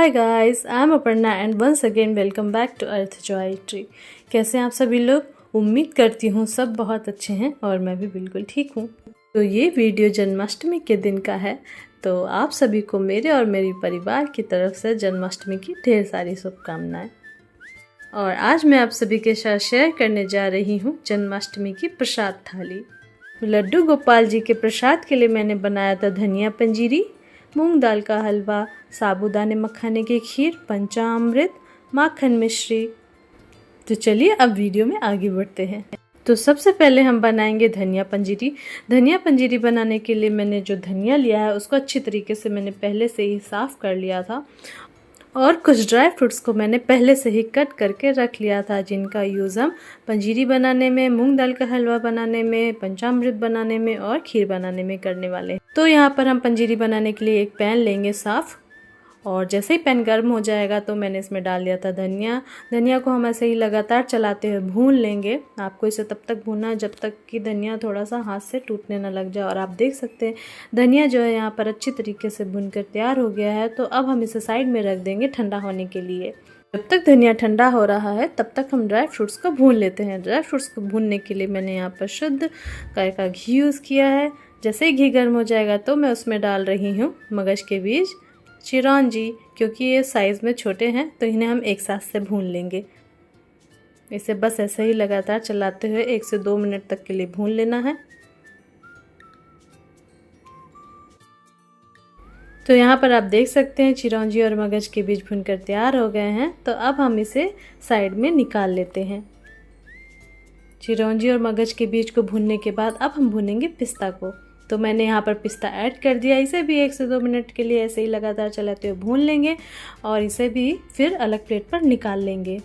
Hi guys, I am Aparna and once again welcome back to Earth Joy Tree. कैसे हैं आप सभी लोग? उम्मीद करती हूँ सब बहुत अच्छे हैं और मैं भी बिल्कुल ठीक हूँ। तो ये वीडियो जन्माष्टमी के दिन का है, तो आप सभी को मेरे और मेरी परिवार की तरफ से जन्माष्टमी की ढेर सारी शुभकामनाएं। और आज मैं आप सभी के साथ शेयर करने जा रही हूँ जन्माष्टमी की प्रसाद थाली। लड्डू गोपाल जी के प्रसाद के लिए मैंने बनाया था धनिया पंजीरी, मूंग दाल का हलवा, साबूदाने मखाने की खीर, पंचामृत, माखन मिश्री। तो चलिए अब वीडियो में आगे बढ़ते हैं। तो सबसे पहले हम बनाएंगे धनिया पंजीरी। धनिया पंजीरी बनाने के लिए मैंने जो धनिया लिया है उसको अच्छी तरीके से मैंने पहले से ही साफ़ कर लिया था और कुछ ड्राई फ्रूट्स को मैंने पहले से ही कट करके रख लिया था, जिनका यूज़ हम पंजीरी बनाने में, मूंग दाल का हलवा बनाने में, पंचामृत बनाने में और खीर बनाने में करने वाले हैं। तो यहाँ पर हम पंजीरी बनाने के लिए एक पैन लेंगे साफ़, और जैसे ही पैन गर्म हो जाएगा तो मैंने इसमें डाल दिया था धनिया को हम ऐसे ही लगातार चलाते हुए भून लेंगे। आपको इसे तब तक भूनना है जब तक कि धनिया थोड़ा सा हाथ से टूटने ना लग जाए। और आप देख सकते हैं धनिया जो है यहाँ पर अच्छी तरीके से भूनकर तैयार हो गया है। तो अब हम इसे साइड में रख देंगे ठंडा होने के लिए। जब तक धनिया ठंडा हो रहा है तब तक हम ड्राई फ्रूट्स को भून लेते हैं। ड्राई फ्रूट्स को भूनने के लिए मैंने यहाँ पर शुद्ध गाय का घी यूज़ किया है। जैसे ही घी गर्म हो जाएगा तो मैं उसमें डाल रही हूँ मगज के बीज, चिरौंजी, क्योंकि ये साइज़ में छोटे हैं तो इन्हें हम एक साथ से भून लेंगे। इसे बस ऐसे ही लगातार चलाते हुए 1 से 2 मिनट तक के लिए भून लेना है। तो यहाँ पर आप देख सकते हैं चिरौंजी और मगज के बीज भूनकर तैयार हो गए हैं। तो अब हम इसे साइड में निकाल लेते हैं। चिरौंजी और मगज के बीज को भूनने के बाद अब हम भूनेंगे पिस्ता को। तो मैंने यहाँ पर पिस्ता ऐड कर दिया। इसे भी 1 से 2 मिनट के लिए ऐसे ही लगातार चलाते हुए भून लेंगे और इसे भी फिर अलग प्लेट पर निकाल लेंगे।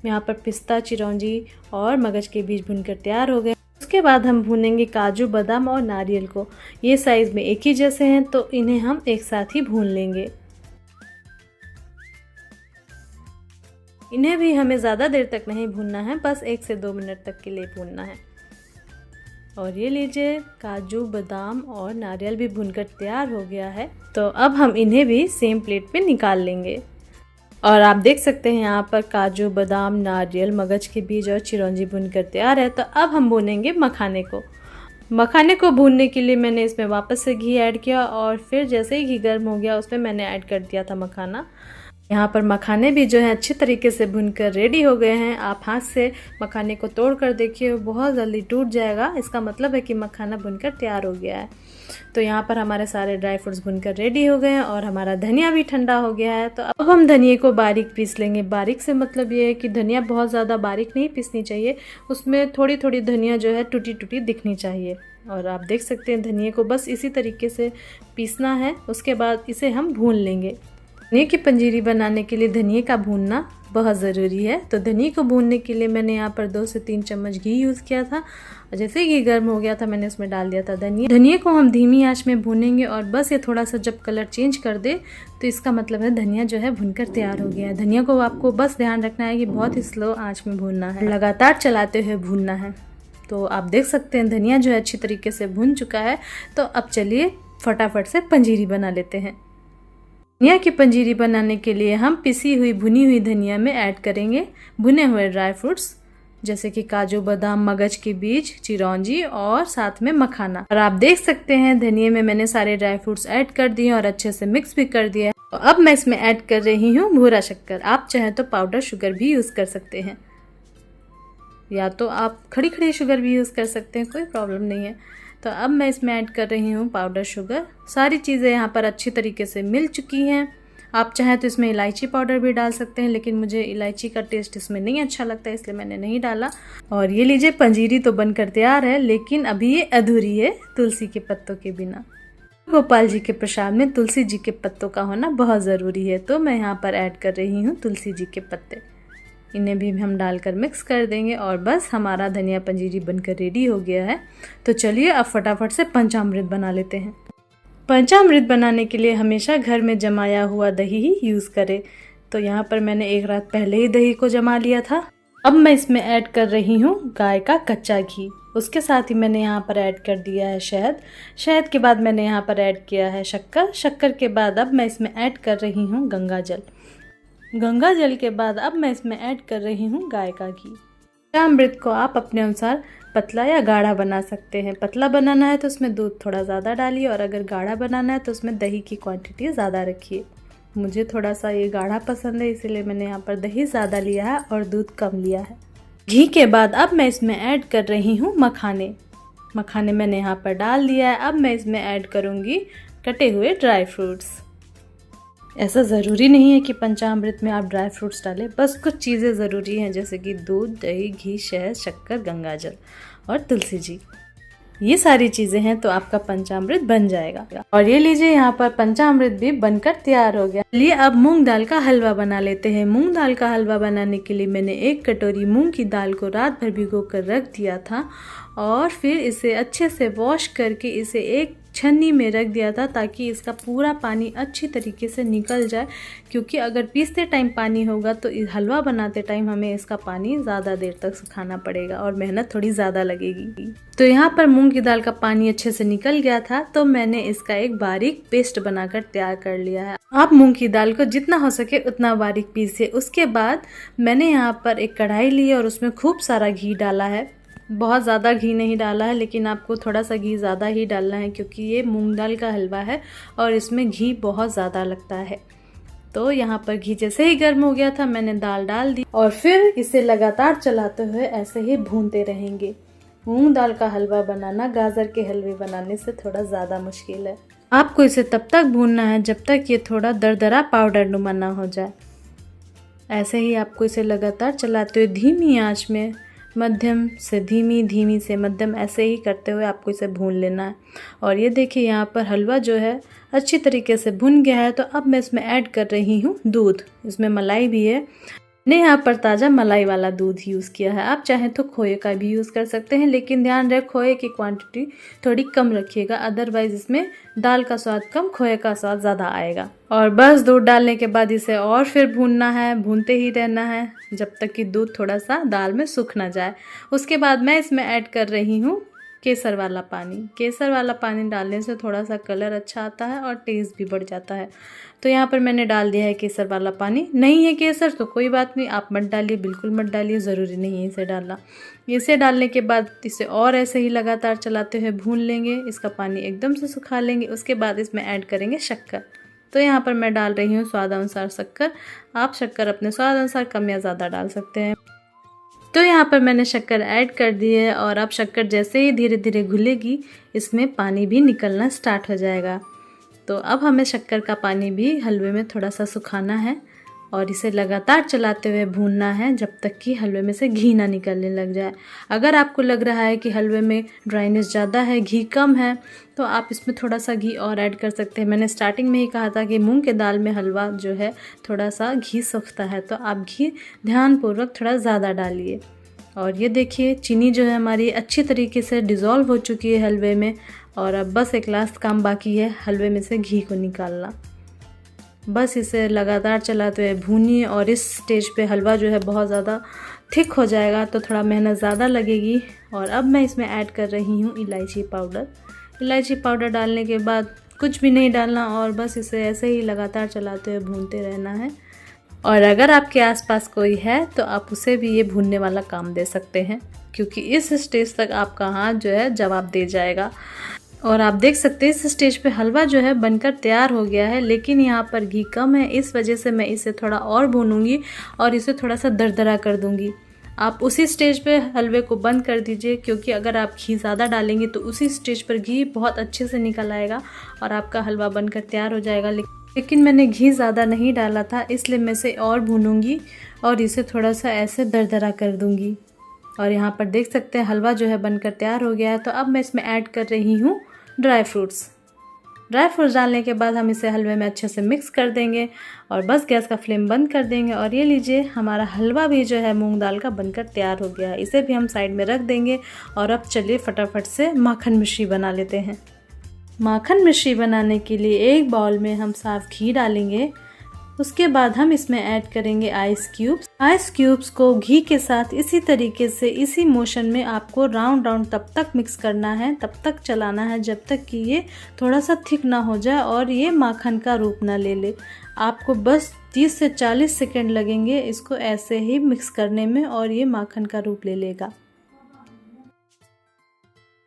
यहाँ पर पिस्ता, चिरौंजी और मगज के बीज भूनकर तैयार हो गए। उसके बाद हम भूनेंगे काजू, बादाम और नारियल को। ये साइज़ में एक ही जैसे हैं तो इन्हें हम एक साथ ही भून लेंगे। इन्हें भी हमें ज़्यादा देर तक नहीं भूनना है, बस 1 से 2 मिनट तक के लिए भूनना है। और ये लीजिए काजू, बादाम और नारियल भी भूनकर तैयार हो गया है। तो अब हम इन्हें भी सेम प्लेट पे निकाल लेंगे। और आप देख सकते हैं यहाँ पर काजू, बादाम, नारियल, मगज के बीज और चिरौंजी भूनकर तैयार है। तो अब हम भूनेंगे मखाने को। मखाने को भूनने के लिए मैंने इसमें वापस से घी ऐड किया और फिर जैसे ही घी गर्म हो गया उसमें मैंने ऐड कर दिया था मखाना। यहाँ पर मखाने भी जो है अच्छे तरीके से भुनकर रेडी हो गए हैं। आप हाथ से मखाने को तोड़ कर देखिए, बहुत जल्दी टूट जाएगा। इसका मतलब है कि मखाना भुनकर तैयार हो गया है। तो यहाँ पर हमारे सारे ड्राई फ्रूट्स भुनकर रेडी हो गए हैं और हमारा धनिया भी ठंडा हो गया है। तो अब हम धनिया को बारीक पीस लेंगे। बारीक से मतलब ये है कि धनिया बहुत ज़्यादा बारीक नहीं पीसनी चाहिए, उसमें थोड़ी थोड़ी धनिया जो है टूटी टूटी दिखनी चाहिए। और आप देख सकते हैं धनिया को बस इसी तरीके से पीसना है। उसके बाद इसे हम भून लेंगे। धनिया की पंजीरी बनाने के लिए धनिया का भूनना बहुत ज़रूरी है। तो धनिया को भूनने के लिए मैंने यहाँ पर 2 से 3 चम्मच घी यूज़ किया था। और जैसे ही घी गर्म हो गया था मैंने उसमें डाल दिया था धनिया को हम धीमी आंच में भूनेंगे और बस ये थोड़ा सा जब कलर चेंज कर दे तो इसका मतलब है धनिया जो है भुनकर तैयार हो गया है। धनिया को आपको बस ध्यान रखना है कि बहुत ही स्लो आँच में भूनना है, लगातार चलाते हुए भूनना है। तो आप देख सकते हैं धनिया जो है अच्छी तरीके से भुन चुका है। तो अब चलिए फटाफट से पंजीरी बना लेते हैं। धनिया की पंजीरी बनाने के लिए हम पिसी हुई भुनी हुई धनिया में ऐड करेंगे भुने हुए ड्राई फ्रूट्स, जैसे कि काजू, बादाम, मगज के बीज, चिरौंजी और साथ में मखाना। और आप देख सकते हैं धनिया में मैंने सारे ड्राई फ्रूट्स ऐड कर दिए और अच्छे से मिक्स भी कर दिया है। तो अब मैं इसमें ऐड कर रही हूँ भूरा शक्कर। आप चाहें तो पाउडर शुगर भी यूज़ कर सकते हैं, या तो आप खड़ी खड़ी शुगर भी यूज़ कर सकते हैं, कोई प्रॉब्लम नहीं है। तो अब मैं इसमें ऐड कर रही हूँ पाउडर शुगर। सारी चीज़ें यहाँ पर अच्छी तरीके से मिल चुकी हैं। आप चाहें तो इसमें इलायची पाउडर भी डाल सकते हैं, लेकिन मुझे इलायची का टेस्ट इसमें नहीं अच्छा लगता है, इसलिए मैंने नहीं डाला। और ये लीजिए पंजीरी तो बनकर तैयार है, लेकिन अभी ये अधूरी है तुलसी के पत्तों के बिना। गोपाल जी के प्रसाद में तुलसी जी के पत्तों का होना बहुत ज़रूरी है। तो मैं यहाँ पर ऐड कर रही हूँ तुलसी जी के पत्ते। इन्हें भी हम डालकर मिक्स कर देंगे और बस हमारा धनिया पंजीरी बनकर रेडी हो गया है। तो चलिए अब फटाफट से पंचामृत बना लेते हैं। पंचामृत बनाने के लिए हमेशा घर में जमाया हुआ दही ही यूज़ करें। तो यहाँ पर मैंने 1 रात पहले ही दही को जमा लिया था। अब मैं इसमें ऐड कर रही हूँ गाय का कच्चा घी। उसके साथ ही मैंने यहाँ पर ऐड कर दिया है शहद। शहद के बाद मैंने यहाँ पर ऐड किया है शक्कर। शक्कर के बाद अब मैं इसमें ऐड कर रही हूँ गंगा जल। गंगा जल के बाद अब मैं इसमें ऐड कर रही हूँ गाय का घी। पंचामृत को आप अपने अनुसार पतला या गाढ़ा बना सकते हैं। पतला बनाना है तो उसमें दूध थोड़ा ज़्यादा डालिए और अगर गाढ़ा बनाना है तो उसमें दही की क्वांटिटी ज़्यादा रखिए। मुझे थोड़ा सा ये गाढ़ा पसंद है, इसीलिए मैंने यहाँ पर दही ज़्यादा लिया है और दूध कम लिया है। घी के बाद अब मैं इसमें ऐड कर रही हूँ मखाने। मखाने मैंने यहाँ पर डाल दिया है। अब मैं इसमें ऐड करूँगी कटे हुए ड्राई फ्रूट्स। ऐसा ज़रूरी नहीं है कि पंचामृत में आप ड्राई फ्रूट्स डालें, बस कुछ चीज़ें ज़रूरी हैं जैसे कि दूध, दही, घी, शहद, शक्कर, गंगाजल और तुलसी जी। ये सारी चीज़ें हैं तो आपका पंचामृत बन जाएगा। और ये लीजिए यहाँ पर पंचामृत भी बनकर तैयार हो गया। चलिए अब मूंग दाल का हलवा बना लेते हैं। मूंग दाल का हलवा बनाने के लिए मैंने 1 कटोरी मूंग की दाल को रात भर भिगो कर रख दिया था और फिर इसे अच्छे से वॉश करके इसे एक छन्नी में रख दिया था ताकि इसका पूरा पानी अच्छी तरीके से निकल जाए, क्योंकि अगर पीसते टाइम पानी होगा तो हलवा बनाते टाइम हमें इसका पानी ज़्यादा देर तक सुखाना पड़ेगा और मेहनत थोड़ी ज़्यादा लगेगी। तो यहाँ पर मूंग की दाल का पानी अच्छे से निकल गया था तो मैंने इसका एक बारीक पेस्ट बनाकर तैयार कर लिया है। आप मूंग की दाल को जितना हो सके उतना बारीक पीसिए। उसके बाद मैंने यहाँ पर एक कढ़ाई ली और उसमें खूब सारा घी डाला है। बहुत ज़्यादा घी नहीं डाला है, लेकिन आपको थोड़ा सा घी ज़्यादा ही डालना है क्योंकि ये मूंग दाल का हलवा है और इसमें घी बहुत ज़्यादा लगता है। तो यहाँ पर घी जैसे ही गर्म हो गया था मैंने दाल डाल दी और फिर इसे लगातार चलाते हुए ऐसे ही भूनते रहेंगे। मूंग दाल का हलवा बनाना गाजर के हलवे बनाने से थोड़ा ज़्यादा मुश्किल है। आपको इसे तब तक भूनना है जब तक ये थोड़ा दरदरा पाउडर नुमा ना हो जाए। ऐसे ही आपको इसे लगातार चलाते हुए धीमी आंच में मध्यम से धीमी, धीमी से मध्यम ऐसे ही करते हुए आपको इसे भून लेना है। और ये देखिए यहाँ पर हलवा जो है अच्छी तरीके से भुन गया है। तो अब मैं इसमें ऐड कर रही हूँ दूध। इसमें मलाई भी है। मैंने यहाँ पर ताज़ा मलाई वाला दूध यूज़ किया है। आप चाहें तो खोए का भी यूज़ कर सकते हैं, लेकिन ध्यान रहे खोए की क्वांटिटी थोड़ी कम रखिएगा, अदरवाइज़ इसमें दाल का स्वाद कम, खोए का स्वाद ज़्यादा आएगा। और बस दूध डालने के बाद इसे और फिर भूनना है, भूनते ही रहना है जब तक कि दूध थोड़ा सा दाल में सूख ना जाए। उसके बाद मैं इसमें ऐड कर रही हूँ केसर वाला पानी। केसर वाला पानी डालने से थोड़ा सा कलर अच्छा आता है और टेस्ट भी बढ़ जाता है। तो यहाँ पर मैंने डाल दिया है केसर वाला पानी। नहीं है केसर तो कोई बात नहीं, आप मत डालिए, बिल्कुल मत डालिए, ज़रूरी नहीं है इसे डालना। इसे डालने के बाद इसे और ऐसे ही लगातार चलाते हुए भून लेंगे। इसका पानी एकदम से सुखा लेंगे। उसके बाद इसमें ऐड करेंगे शक्कर। तो यहाँ पर मैं डाल रही हूँ स्वाद अनुसार शक्कर। आप शक्कर अपने स्वाद अनुसार कम या ज़्यादा डाल सकते हैं। तो यहाँ पर मैंने शक्कर ऐड कर दी है और अब शक्कर जैसे ही धीरे धीरे घुलेगी इसमें पानी भी निकलना स्टार्ट हो जाएगा। तो अब हमें शक्कर का पानी भी हलवे में थोड़ा सा सुखाना है और इसे लगातार चलाते हुए भूनना है जब तक कि हलवे में से घी ना निकलने लग जाए। अगर आपको लग रहा है कि हलवे में ड्राइनेस ज़्यादा है, घी कम है, तो आप इसमें थोड़ा सा घी और ऐड कर सकते हैं। मैंने स्टार्टिंग में ही कहा था कि मूंग के दाल में हलवा जो है थोड़ा सा घी सूखता है, तो आप घी ध्यानपूर्वक थोड़ा ज़्यादा डालिए। और ये देखिए चीनी जो है हमारी अच्छी तरीके से डिज़ोल्व हो चुकी है हलवे में और अब बस एक लास्ट काम बाकी है, हलवे में से घी को निकालना। बस इसे लगातार चलाते हुए भूनिए और इस स्टेज पे हलवा जो है बहुत ज़्यादा थिक हो जाएगा तो थोड़ा मेहनत ज़्यादा लगेगी। और अब मैं इसमें ऐड कर रही हूँ इलायची पाउडर। इलायची पाउडर डालने के बाद कुछ भी नहीं डालना और बस इसे ऐसे ही लगातार चलाते हुए भूनते रहना है। और अगर आपके आसपास कोई है तो आप उसे भी ये भूनने वाला काम दे सकते हैं, क्योंकि इस स्टेज तक आपका हाथ जो है जवाब दे जाएगा। और आप देख सकते हैं इस स्टेज पे हलवा जो है बनकर तैयार हो गया है, लेकिन यहाँ पर घी कम है, इस वजह से मैं इसे थोड़ा और भूनूंगी और इसे थोड़ा सा दरदरा कर दूंगी। आप उसी स्टेज पे हलवे को बंद कर दीजिए, क्योंकि अगर आप घी ज़्यादा डालेंगे तो उसी स्टेज पर घी बहुत अच्छे से निकल आएगा और आपका हलवा बनकर तैयार हो जाएगा। लेकिन मैंने घी ज़्यादा नहीं डाला था, इसलिए मैं इसे और भूनूंगी और इसे थोड़ा सा ऐसे दरदरा कर दूंगी। और यहाँ पर देख सकते हैं हलवा जो है बनकर तैयार हो गया है। तो अब मैं इसमें ऐड कर रही हूँ ड्राई फ्रूट्स। ड्राई फ्रूट्स डालने के बाद हम इसे हलवे में अच्छे से मिक्स कर देंगे और बस गैस का फ्लेम बंद कर देंगे। और ये लीजिए हमारा हलवा भी जो है मूंग दाल का बनकर तैयार हो गया है। इसे भी हम साइड में रख देंगे और अब चलिए फटाफट से माखन मिश्री बना लेते हैं। माखन मिश्री बनाने के लिए एक बाउल में हम साफ घी डालेंगे। उसके बाद हम इसमें ऐड करेंगे आइस क्यूब्स। आइस क्यूब्स को घी के साथ इसी तरीके से इसी मोशन में आपको राउंड राउंड तब तक मिक्स करना है, तब तक चलाना है जब तक कि ये थोड़ा सा थिक ना हो जाए और ये माखन का रूप ना ले ले। आपको बस 30 से 40 सेकेंड लगेंगे इसको ऐसे ही मिक्स करने में और ये माखन का रूप ले लेगा।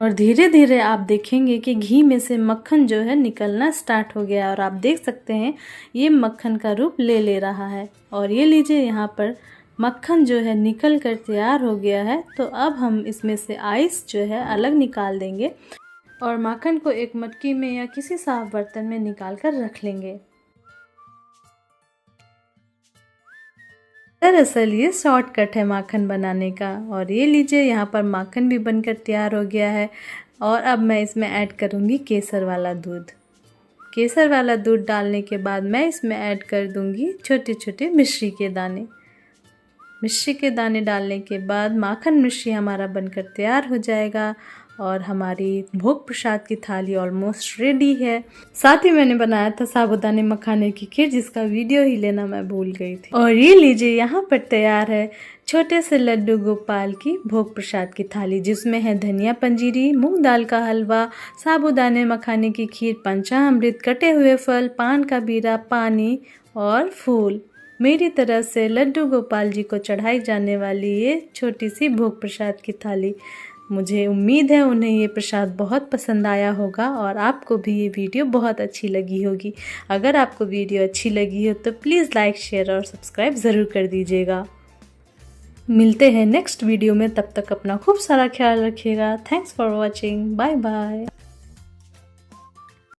और धीरे धीरे आप देखेंगे कि घी में से मक्खन जो है निकलना स्टार्ट हो गया और आप देख सकते हैं ये मक्खन का रूप ले रहा है। और ये लीजिए यहाँ पर मक्खन जो है निकल कर तैयार हो गया है। तो अब हम इसमें से आइस जो है अलग निकाल देंगे और माखन को एक मटकी में या किसी साफ बर्तन में निकाल कर रख लेंगे। दरअसल ये शॉर्टकट है माखन बनाने का। और ये लीजिए यहाँ पर माखन भी बनकर तैयार हो गया है। और अब मैं इसमें ऐड करूँगी केसर वाला दूध। केसर वाला दूध डालने के बाद मैं इसमें ऐड कर दूँगी छोटे छोटे मिश्री के दाने। मिश्री के दाने डालने के बाद माखन मिश्री हमारा बनकर तैयार हो जाएगा और हमारी भोग प्रसाद की थाली ऑलमोस्ट रेडी है। साथ ही मैंने बनाया था साबूदाने मखाने की खीर जिसका वीडियो ही लेना मैं भूल गई थी। और ये लीजिए यहाँ पर तैयार है छोटे से लड्डू गोपाल की भोग प्रसाद की थाली जिसमें है धनिया पंजीरी, मूंग दाल का हलवा, साबूदाने मखाने की खीर, पंचामृत, कटे हुए फल, पान का बीरा, पानी और फूल। मेरी तरफ से लड्डू गोपाल जी को चढ़ाई जाने वाली ये छोटी सी भोग प्रसाद की थाली। मुझे उम्मीद है उन्हें ये प्रसाद बहुत पसंद आया होगा और आपको भी ये वीडियो बहुत अच्छी लगी होगी। अगर आपको वीडियो अच्छी लगी हो तो प्लीज़ लाइक, शेयर और सब्सक्राइब ज़रूर कर दीजिएगा। मिलते हैं नेक्स्ट वीडियो में, तब तक अपना खूब सारा ख्याल रखिएगा। Thanks for watching. Bye bye.